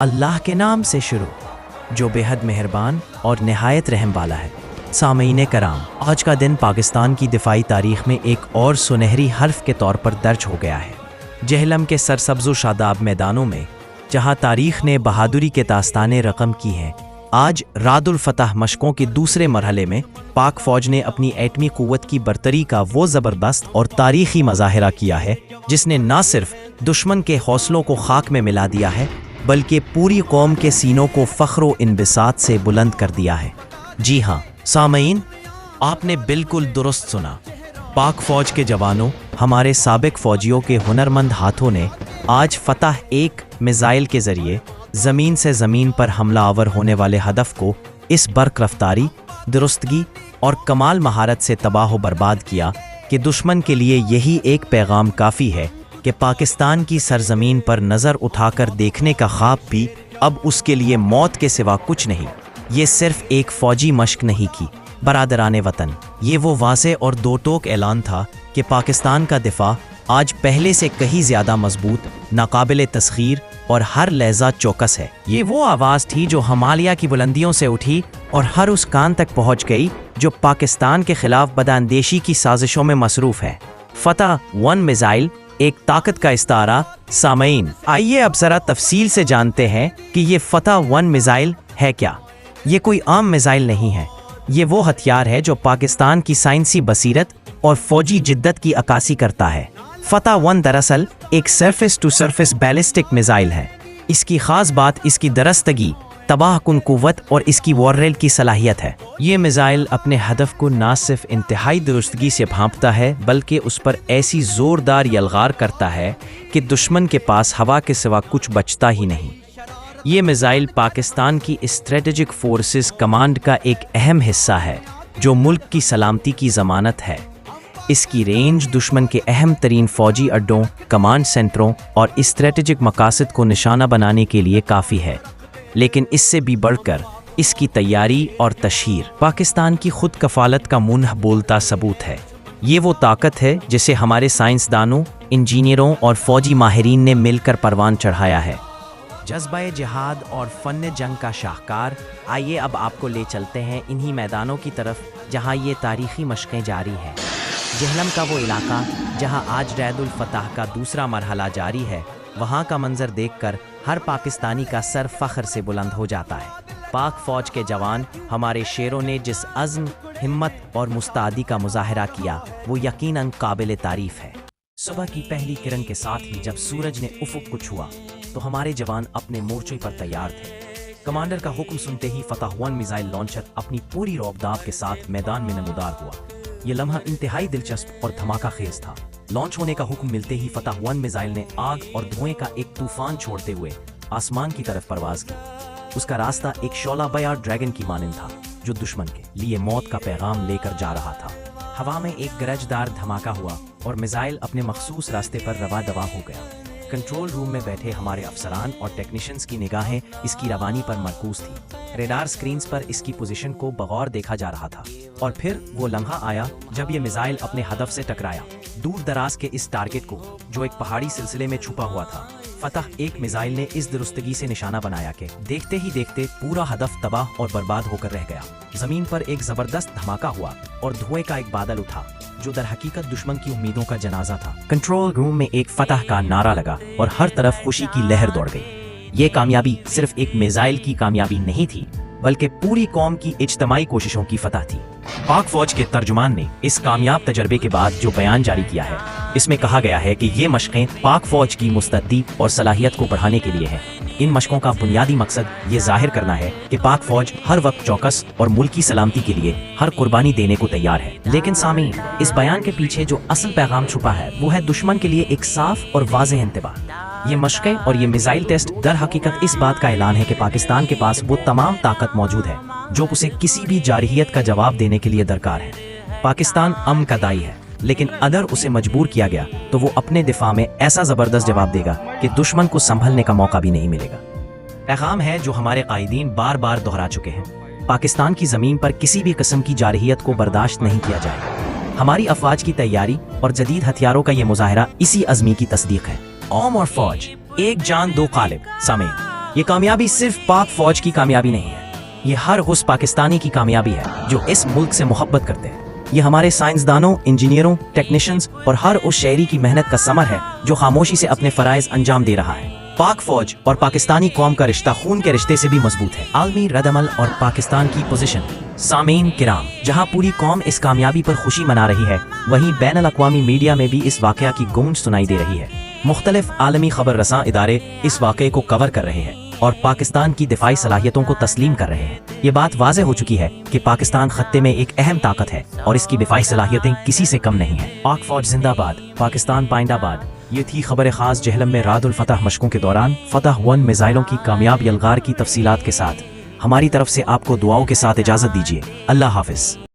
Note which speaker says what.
Speaker 1: اللہ کے نام سے شروع جو بے حد مہربان اور نہایت رحم والا ہے۔ سامعین کرام، آج کا دن پاکستان کی دفاعی تاریخ میں ایک اور سنہری حرف کے طور پر درج ہو گیا ہے۔ جہلم کے سرسبز و شاداب میدانوں میں جہاں تاریخ نے بہادری کے داستانیں رقم کی ہیں، آج راد الفتح مشقوں کے دوسرے مرحلے میں پاک فوج نے اپنی ایٹمی قوت کی برتری کا وہ زبردست اور تاریخی مظاہرہ کیا ہے جس نے نہ صرف دشمن کے حوصلوں کو خاک میں ملا دیا ہے بلکہ پوری قوم کے سینوں کو فخر و انبساط سے بلند کر دیا ہے۔ جی ہاں سامعین، آپ نے بالکل درست سنا۔ پاک فوج کے جوانوں، ہمارے سابق فوجیوں کے ہنرمند ہاتھوں نے آج فتح ایک میزائل کے ذریعے زمین سے زمین پر حملہ آور ہونے والے ہدف کو اس برق رفتاری، درستگی اور کمال مہارت سے تباہ و برباد کیا کہ دشمن کے لیے یہی ایک پیغام کافی ہے کہ پاکستان کی سرزمین پر نظر اٹھا کر دیکھنے کا خواب بھی اب اس کے لیے موت کے سوا کچھ نہیں۔ یہ صرف ایک فوجی مشق نہیں کی برادران وطن، یہ وہ واضح اور دو ٹوک اعلان تھا کہ پاکستان کا دفاع آج پہلے سے کہیں زیادہ مضبوط، ناقابل تسخیر اور ہر لحظہ چوکس ہے۔ یہ وہ آواز تھی جو ہمالیہ کی بلندیوں سے اٹھی اور ہر اس کان تک پہنچ گئی جو پاکستان کے خلاف بداندیشی کی سازشوں میں مصروف ہے۔ فتح 1 میزائل ایک طاقت کا استعارہ۔ سامعین، آئیے اب ذرا تفصیل سے جانتے ہیں کہ یہ فتح 1 میزائل ہے کیا۔ یہ کوئی عام میزائل نہیں ہے، یہ وہ ہتھیار ہے جو پاکستان کی سائنسی بصیرت اور فوجی جدت کی عکاسی کرتا ہے۔ فتح 1 دراصل ایک surface to surface ballistic missile ہے۔ اس کی خاص بات اس کی درستگی، تباہ کن قوت اور اس کی وارریل کی صلاحیت ہے۔ یہ میزائل اپنے ہدف کو نہ صرف انتہائی درستگی سے بھانپتا ہے بلکہ اس پر ایسی زوردار یلغار کرتا ہے کہ دشمن کے پاس ہوا کے سوا کچھ بچتا ہی نہیں۔ یہ میزائل پاکستان کی اسٹریٹجک فورسز کمانڈ کا ایک اہم حصہ ہے جو ملک کی سلامتی کی ضمانت ہے۔ اس کی رینج دشمن کے اہم ترین فوجی اڈوں، کمانڈ سینٹروں اور اسٹریٹجک مقاصد کو نشانہ بنانے کے لیے کافی ہے، لیکن اس سے بھی بڑھ کر اس کی تیاری اور تشہیر پاکستان کی خود کفالت کا منہ بولتا ثبوت ہے۔ یہ وہ طاقت ہے جسے ہمارے سائنسدانوں، انجینئروں اور فوجی ماہرین نے مل کر پروان چڑھایا ہے۔ جذبہ جہاد اور فن جنگ کا شاہکار، آئیے اب آپ کو لے چلتے ہیں انہی میدانوں کی طرف جہاں یہ تاریخی مشقیں جاری ہیں۔ جہلم کا وہ علاقہ جہاں آج رید الفتح کا دوسرا مرحلہ جاری ہے، وہاں کا منظر دیکھ کر ہر پاکستانی کا سر فخر سے بلند ہو جاتا ہے۔ پاک فوج کے جوان، ہمارے شیروں نے جس عزم، ہمت اور مستعدی کا مظاہرہ کیا وہ یقیناً قابل تعریف ہے۔ صبح کی پہلی کرن کے ساتھ ہی جب سورج نے افق کو چھوا تو ہمارے جوان اپنے مورچے پر تیار تھے۔ کمانڈر کا حکم سنتے ہی فتح 1 میزائل لانچر اپنی پوری رعب کے ساتھ میدان میں نمودار ہوا۔ یہ لمحہ انتہائی دلچسپ اور دھماکہ خیز تھا۔ لانچ ہونے کا حکم ملتے ہی فتح 1 میزائل نے آگ اور دھوئیں کا ایک طوفان چھوڑتے ہوئے آسمان کی طرف پرواز کی۔ اس کا راستہ ایک شعلہ بیار ڈریگن کی مانند تھا جو دشمن کے لیے موت کا پیغام لے کر جا رہا تھا۔ ہوا میں ایک گرجدار دھماکہ ہوا اور میزائل اپنے مخصوص راستے پر رواں دواں ہو گیا۔ کنٹرول روم میں بیٹھے ہمارے افسران اور ٹیکنیشینز کی نگاہیں اس کی روانی پر مرکوز تھی۔ ریڈار سکرینز پر اس کی پوزیشن کو بغور دیکھا جا رہا تھا، اور پھر وہ لمحہ آیا جب یہ میزائل اپنے ہدف سے ٹکرایا۔ دور دراز کے اس ٹارگٹ کو جو ایک پہاڑی سلسلے میں چھپا ہوا تھا، فتح 1 میزائل نے اس درستگی سے نشانہ بنایا کہ دیکھتے ہی دیکھتے پورا ہدف تباہ اور برباد ہو کر رہ گیا۔ زمین پر ایک زبردست دھماکہ ہوا اور دھوئیں کا ایک بادل اٹھا جو در حقیقت دشمن کی امیدوں کا جنازہ تھا۔ کنٹرول روم میں ایک فتح کا نعرہ لگا اور ہر طرف خوشی کی لہر دوڑ گئی۔ یہ کامیابی صرف ایک میزائل کی کامیابی نہیں تھی بلکہ پوری قوم کی اجتماعی کوششوں کی فتح تھی۔ پاک فوج کے ترجمان نے اس کامیاب تجربے کے بعد جو بیان جاری کیا ہے، اس میں کہا گیا ہے کہ یہ مشقیں پاک فوج کی مستعدی اور صلاحیت کو بڑھانے کے لیے ہیں۔ ان مشقوں کا بنیادی مقصد یہ ظاہر کرنا ہے کہ پاک فوج ہر وقت چوکس اور ملکی سلامتی کے لیے ہر قربانی دینے کو تیار ہے۔ لیکن سامعین، اس بیان کے پیچھے جو اصل پیغام چھپا ہے وہ ہے دشمن کے لیے ایک صاف اور واضح انتباہ۔ یہ مشقیں اور یہ میزائل ٹیسٹ در حقیقت اس بات کا اعلان ہے کہ پاکستان کے پاس وہ تمام طاقت موجود ہے جو اسے کسی بھی جارحیت کا جواب دینے کے لیے درکار ہے۔ پاکستان امن کا داعی ہے، لیکن اگر اسے مجبور کیا گیا تو وہ اپنے دفاع میں ایسا زبردست جواب دے گا کہ دشمن کو سنبھلنے کا موقع بھی نہیں ملے گا۔ پیغام ہے جو ہمارے قائدین بار بار دہرا چکے ہیں، پاکستان کی زمین پر کسی بھی قسم کی جارحیت کو برداشت نہیں کیا جائے گا۔ ہماری افواج کی تیاری اور جدید ہتھیاروں کا یہ مظاہرہ اسی عزم کی تصدیق ہے۔ قوم اور فوج، ایک جان دو قالب۔ سامعین، یہ کامیابی صرف پاک فوج کی کامیابی نہیں ہے، یہ ہر اس پاکستانی کی کامیابی ہے جو اس ملک سے محبت کرتے ہیں۔ یہ ہمارے سائنسدانوں، انجینئروں، ٹیکنیشینز اور ہر اس شہری کی محنت کا ثمر ہے جو خاموشی سے اپنے فرائض انجام دے رہا ہے۔ پاک فوج اور پاکستانی قوم کا رشتہ خون کے رشتے سے بھی مضبوط ہے۔ عالمی رد عمل اور پاکستان کی پوزیشن۔ سامعین کرام، جہاں پوری قوم اس کامیابی پر خوشی منا رہی ہے، وہیں بین الاقوامی میڈیا میں بھی اس واقعہ کی گونج سنائی دے رہی ہے۔ مختلف عالمی خبر رساں ادارے اس واقعے کو کور کر رہے ہیں اور پاکستان کی دفاعی صلاحیتوں کو تسلیم کر رہے ہیں۔ یہ بات واضح ہو چکی ہے کہ پاکستان خطے میں ایک اہم طاقت ہے اور اس کی دفاعی صلاحیتیں کسی سے کم نہیں ہیں۔ پاک فوج زندہ باد، پاکستان پائندہ باد۔ یہ تھی خبر خاص جہلم میں رات الفتح مشقوں کے دوران فتح 1 میزائلوں کی کامیاب یلغار کی تفصیلات کے ساتھ۔ ہماری طرف سے آپ کو دعاؤں کے ساتھ اجازت دیجیے۔ اللہ حافظ۔